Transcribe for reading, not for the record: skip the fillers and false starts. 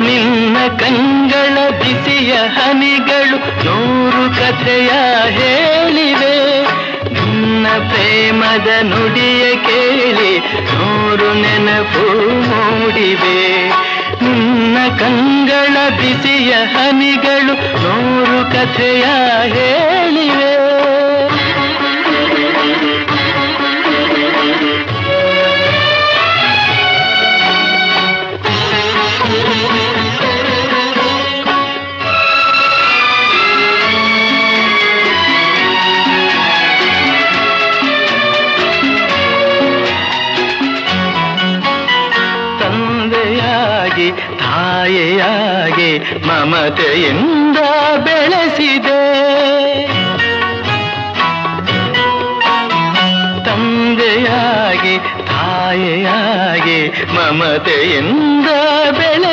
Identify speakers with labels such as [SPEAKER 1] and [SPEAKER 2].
[SPEAKER 1] ನಿನ್ನ ಕಂಗಳ ಬಿಸಿಯ ಹನಿಗಳು 100 ಕಥೆಯ ಹೇಳಿವೆ. ನಿನ್ನ ಪ್ರೇಮದ ನುಡಿಯ ಕೇಳಿ 100 ನೆನಪು ಮೂಡಿವೆ. ನಿನ್ನ ಕಂಗಳ ಬಿಸಿಯ ಹನಿಗಳು 100 ಕಥೆಯ ಹೇಳಿವೆ. ತಂದೆಯಾಗಿ ತಾಯಿಯಾಗಿ ಮಮತೆಯಿಂದ ಬೆಳೆಸಿದೆ. ತಂದೆಯಾಗಿ ತಾಯಿಯಾಗಿ ಮಮತೆಯಿಂದ ಬೆಳೆ